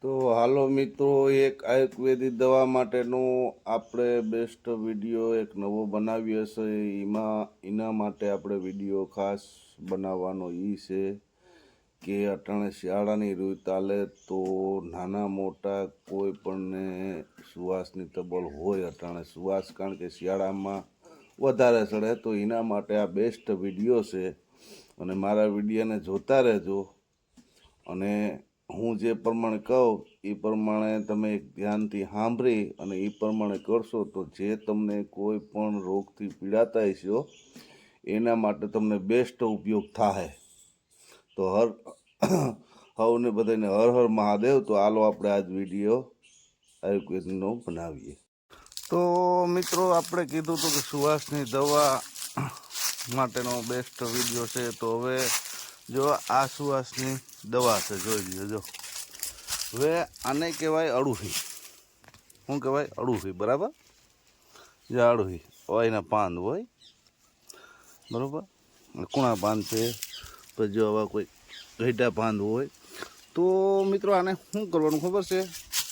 તો હાલો મિત્રો, એક આયુર્વેદિક દવા માટેનો આપણે બેસ્ટ વિડીયો એક નવો બનાવ્યો છે. એના માટે આપણે વિડીયો ખાસ બનાવવાનો છે કે અટાણે શિયાળાની ઋતુ ચાલે તો નાના મોટા કોઈ પણને સુવાસની તબલ હોય અટાણે સુવાસ, કારણ કે શિયાળામાં વધારે ચડે, તો એના માટે આ બેસ્ટ વિડીયો છે. અને મારા વિડીયોને જોતા રહેજો અને હું જે પ્રમાણે કહું એ પ્રમાણે તમે ધ્યાનથી સાંભળી અને એ પ્રમાણે કરશો તો જે તમને કોઈ પણ રોગથી પીડાતા હશો એના માટે તમને બેસ્ટ ઉપયોગ થાય. તો હવને બધાને હર હર મહાદેવ. તો હાલો આપણે આજ વિડીયો આયુર્વેદનો બનાવીએ. તો મિત્રો, આપણે કીધું હતું કે સુવાસની દવા માટેનો બેસ્ટ વિડીયો છે. તો હવે જો આ સુવાસની દવા છે, જોઈ લેજો. હવે આને કહેવાય અડુહી. શું કહેવાય? અડુહી. બરાબર? જે અડુહી હોય એના પાન હોય, બરાબર, કુણા પાન છે, પછી જો આવા કોઈ ગઈઢા પાન હોય. તો મિત્રો આને શું કરવાનું ખબર છે?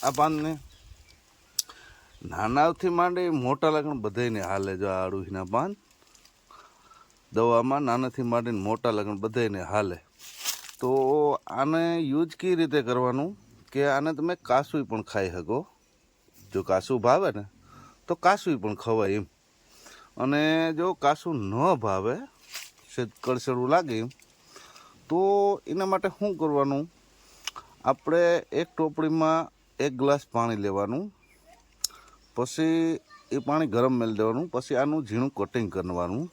આ પાનને નાનાથી માંડી મોટા લગન બધાને હાલે. જો આ અડુહીના પાન દવામાં નાનાથી માંડીને મોટા લગન બધાને હાલે. તો આને યુઝ કઈ રીતે કરવાનું કે આને તમે કાસું પણ ખાઈ શકો. જો કાસું ભાવે ને તો કાસું પણ ખવાય એમ. અને જો કાસું ન ભાવે, કળસેડું લાગે એમ, તો એના માટે શું કરવાનું? આપણે એક ટોપડીમાં 1 ગ્લાસ પાણી લેવાનું, પછી એ પાણી ગરમ મેળી દેવાનું, પછી આનું ઝીણું કટિંગ કરવાનું.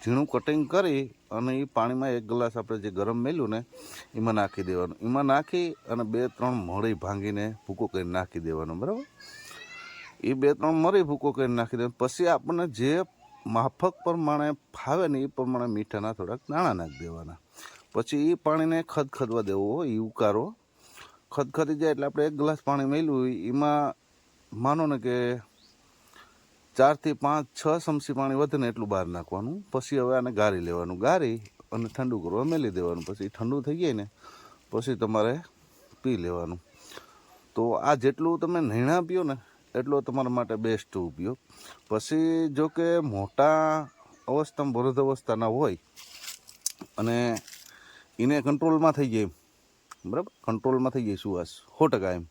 ઝીણું કટિંગ કરી અને એ પાણીમાં 1 ગ્લાસ આપણે જે ગરમ મેલ્યું ને એમાં નાખી દેવાનું. એમાં નાખી અને 2-3 મરી ભાંગીને ભૂકો કરીને નાખી દેવાનો. બરાબર? એ 2-3 મરી ભૂકો કરીને નાખી દેવાનું. પછી આપણને જે માફક પ્રમાણે ફાવે ને એ પ્રમાણે મીઠાના થોડાક દાણા નાખી દેવાના. પછી એ પાણીને ખદખદવા દેવો હોય, એ ઉકારો ખદખદી જાય એટલે આપણે 1 ગ્લાસ પાણી મેલ્યું એમાં માનો ને કે 4 થી 5, 6 ચમચી પાણી વધે ને એટલું બહાર નાખવાનું. પછી હવે આને ગાળી લેવાનું. ગાળી અને ઠંડુ કરવા મેલી દેવાનું. પછી ઠંડુ થઈ જાય ને પછી તમારે પી લેવાનું. તો આ જેટલું તમે નહીણા પીઓ ને એટલો તમારા માટે બેસ્ટ ઉપયોગ. પછી જો કે મોટા અવસ્થામાં, વૃદ્ધ અવસ્થાના હોય અને એને કંટ્રોલમાં થઈ જાય, બરાબર, કંટ્રોલમાં થઈ જાય સુવાસ 100% એમ.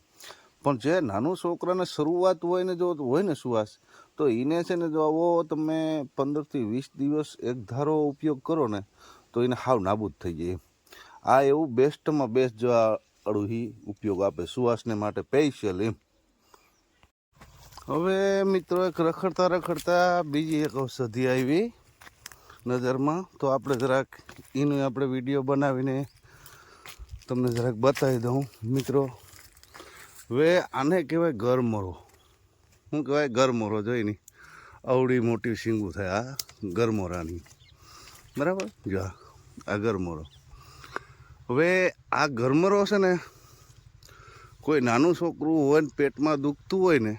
પણ જે નાનું છોકરાને શરૂઆત હોય ને, જો હોય ને સુવાસ, તો એને છે ને જો આવો તમે 15 થી 20 દિવસ એક ધારો ઉપયોગ કરો ને તો એને હાવ નાબૂદ થઈ જાય. આ એવું બેસ્ટમાં બેસ્ટ જો આ અડુહી ઉપયોગ આપે સુવાસને માટે સ્પેશિયલ એમ. હવે મિત્રો, એક રખડતા બીજી એક ઔષધિ આવી નજરમાં. તો આપણે જરાક એનું આપણે વિડીયો બનાવીને તમને જરાક બતાવી દઉં મિત્રો. હવે આને કહેવાય ગરમરો. શું કહેવાય? ગરમરો. જોઈને અવળી મોટી શીંગું થાય આ ગરમોરાની. બરાબર? જો આ ગરમરો. હવે આ ગરમરો છે ને, કોઈ નાનું છોકરું હોય ને પેટમાં દુખતું હોય ને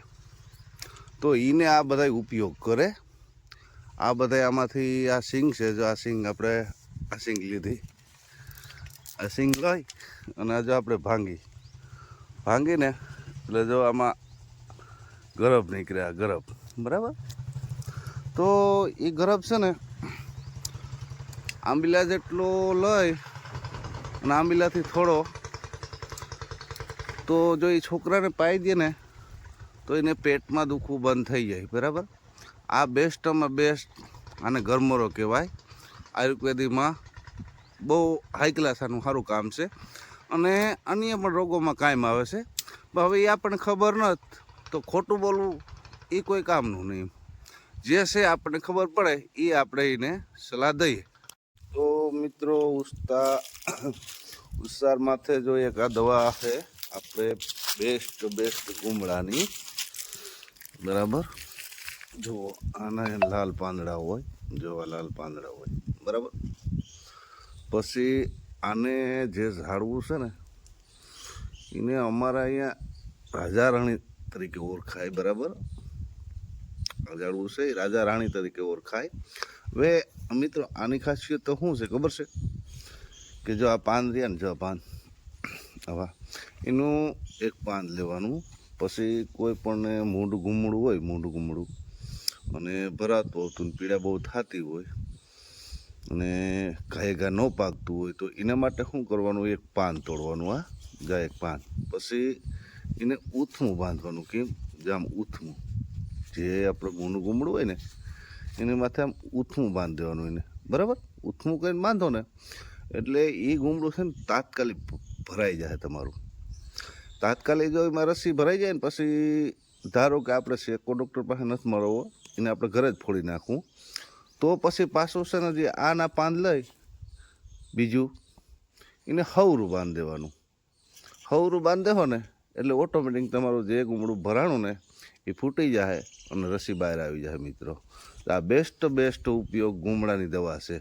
તો એને આ બધા ઉપયોગ કરે. આ બધા આમાંથી આ સિંગ છે, જો આ સિંગ આપણે આ સિંગ લીધી, આ સિંગ લઈ અને જો આપણે ભાંગીને એટલે જો આમાં ગરબ નીકળ્યા, ગરબ. બરાબર? તો એ ગરબ છે ને આંબીલા જેટલો લઈ અને આંબીલાથી થોડો, તો જો એ છોકરાને પાઈ દે ને તો એને પેટમાં દુખવું બંધ થઈ જાય. બરાબર? આ બેસ્ટમાં બેસ્ટ આને ગરમરો કહેવાય. આયુર્વેદિકમાં બહુ હાઈ ક્લાસ આનું સારું કામ છે અને અન્ય પણ રોગોમાં કાયમ આવે છે. પણ હવે એ આપણને ખબર નથી તો ખોટું બોલવું એ કોઈ કામનું નહીં. જે છે આપણને ખબર પડે એ આપણે એને સલાહ દઈએ. તો મિત્રો, ઉસ્તાર માથે જો એક આ દવા છે આપણે બેસ્ટ ગુમડાની. બરાબર? જો આના લાલ પાંદડા હોય, જો લાલ પાંદડા હોય. બરાબર? પછી આને જે ઝાડવું છે ને એને અમારા અહીંયા રાજા રાણી તરીકે ઓળખાય. બરાબર? આ ઝાડવું છે એ રાજા રાણી તરીકે ઓળખાય. હવે મિત્રો, આની ખાસિયત તો શું છે ખબર છે? કે જો આ પાન રહ્યા ને, જો પાન આવા એનું એક પાન લેવાનું. પછી કોઈ પણ મૂંઢ ગુમડું હોય, મૂંઢ ગુમડું અને ભરાતું આવતું ને પીડા બહુ થતી હોય અને ઘાએ ઘા ન પાકતું હોય તો એના માટે શું કરવાનું, એક પાન તોડવાનું. એક પાન પછી એને ઉથમું બાંધવાનું. કેમ? જામ ઉથમું, જે આપણે મૂંઢ ગુમડું હોય ને એની માથે આમ ઉથમું બાંધી દેવાનું એને. બરાબર? ઉથમું કરીને બાંધો ને એટલે એ ગુમડું છે ને તાત્કાલિક ભરાઈ જાય તમારું. તાત્કાલિક જો એમાં રસી ભરાઈ જાય ને પછી ધારો કે આપણે શેકો ડૉક્ટર પાસે નથી મળવો, એને આપણે ઘરે જ ફોડી નાખવું, તો પછી પાછું છે ને જે આના પાન લઈ બીજું એને હવરું બાંધી દેવાનું. હવરું બાંધી દેવો ને એટલે ઓટોમેટિક તમારું જે ગુમડું ભરાણું ને એ ફૂટી જાય અને રસી બહાર આવી જાય. મિત્રો, આ બેસ્ટ ઉપયોગ ગુમડાની દવા છે.